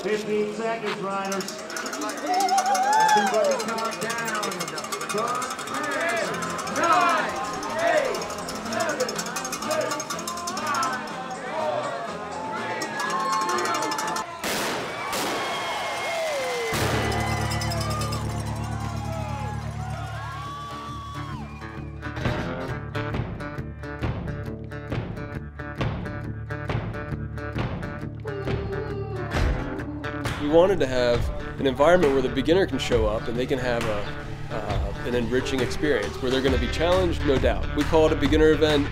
15 seconds, riders. Everybody calm down. 10, 9, 8, 7, 6, 5. We wanted to have an environment where the beginner can show up and they can have an enriching experience where they're going to be challenged, no doubt. We call it a beginner event.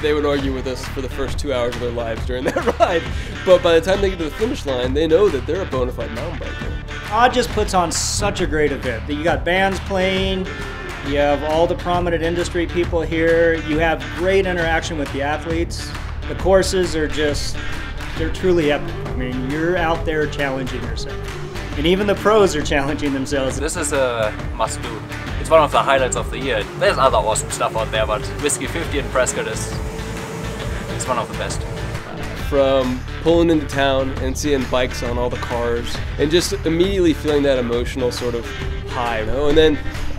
They would argue with us for the first 2 hours of their lives during that ride, but by the time they get to the finish line, they know that they're a bona fide mountain biker. USoD just puts on such a great event. You got bands playing, you have all the prominent industry people here, you have great interaction with the athletes. The courses are just, they're truly epic. I mean, you're out there challenging yourself. And even the pros are challenging themselves. This is a must-do. It's one of the highlights of the year. There's other awesome stuff out there, but Whiskey 50 in Prescott is one of the best. From pulling into town and seeing bikes on all the cars and just immediately feeling that emotional sort of high, you know? And then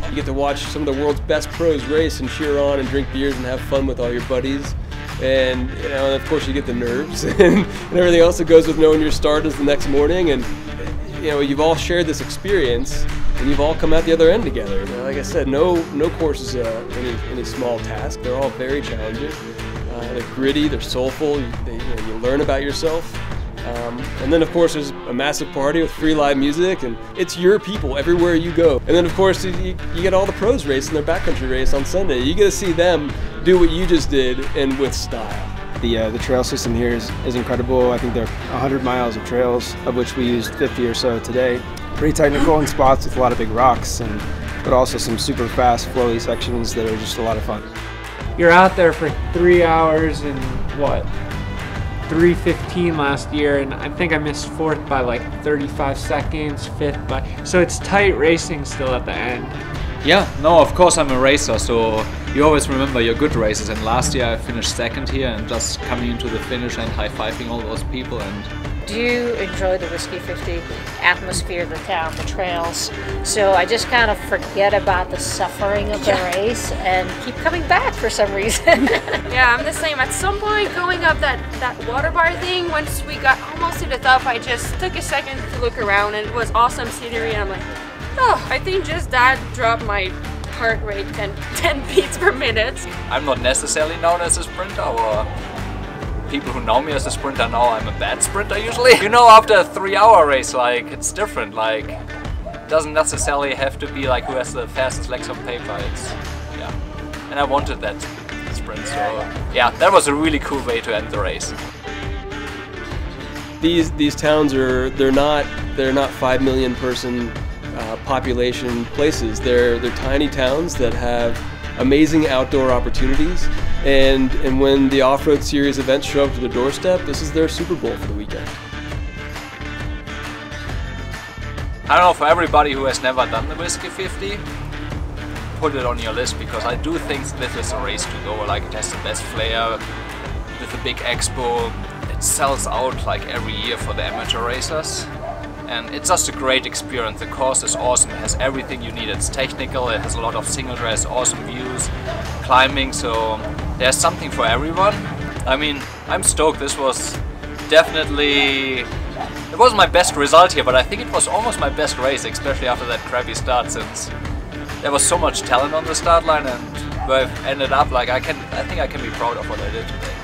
you get to watch some of the world's best pros race and cheer on and drink beers and have fun with all your buddies. And, you know, and of course you get the nerves and everything else that goes with knowing your start is the next morning. And, you know, you've all shared this experience and you've all come out the other end together. You know, like I said, no course is any small task. They're all very challenging. They're gritty, they're soulful, you learn about yourself. And then of course there's a massive party with free live music and it's your people everywhere you go. And then of course you get all the pros racing their backcountry race on Sunday. You get to see them do what you just did and with style. The trail system here is incredible. I think there are 100 miles of trails, of which we used 50 or so today. Pretty technical in spots with a lot of big rocks, but also some super fast flowy sections that are just a lot of fun. You're out there for 3 hours and what? 3:15 last year, and I think I missed 4th by like 35 seconds, 5th by, so it's tight racing still at the end. Yeah, no, of course I'm a racer, so you always remember your good races, and last year I finished 2nd here and just coming into the finish and high-fiving all those people. And do enjoy the Whiskey 50 atmosphere, the town, the trails, so I just kind of forget about the suffering of the race and keep coming back for some reason. Yeah, I'm the same. At some point going up that water bar thing, once we got almost to the top, I just took a second to look around and it was awesome scenery and I'm like, oh, I think just that dropped my heart rate 10 beats per minute. I'm not necessarily known as a sprinter, or people who know me as a sprinter know I'm a bad sprinter usually. You know, after a 3-hour race, like, it's different. Like, it doesn't necessarily have to be like who has the fastest legs on paper. It's, yeah. And I wanted that sprint, so yeah, that was a really cool way to end the race. These towns they're not 5 million person population places. They're tiny towns that have amazing outdoor opportunities, and when the off-road series events show up to their doorstep, this is their Super Bowl for the weekend. I don't know, for everybody who has never done the Whiskey 50, put it on your list, because I do think this is a race to go. Like, it has the best flair with a big expo. It sells out like every year for the amateur racers. And it's just a great experience. The course is awesome, it has everything you need. It's technical, it has a lot of single trails, awesome views, climbing, so there's something for everyone. I mean, I'm stoked. This was definitely, it wasn't my best result here, but I think it was almost my best race, especially after that crappy start, since there was so much talent on the start line, and where I've ended up, like, I think I can be proud of what I did today.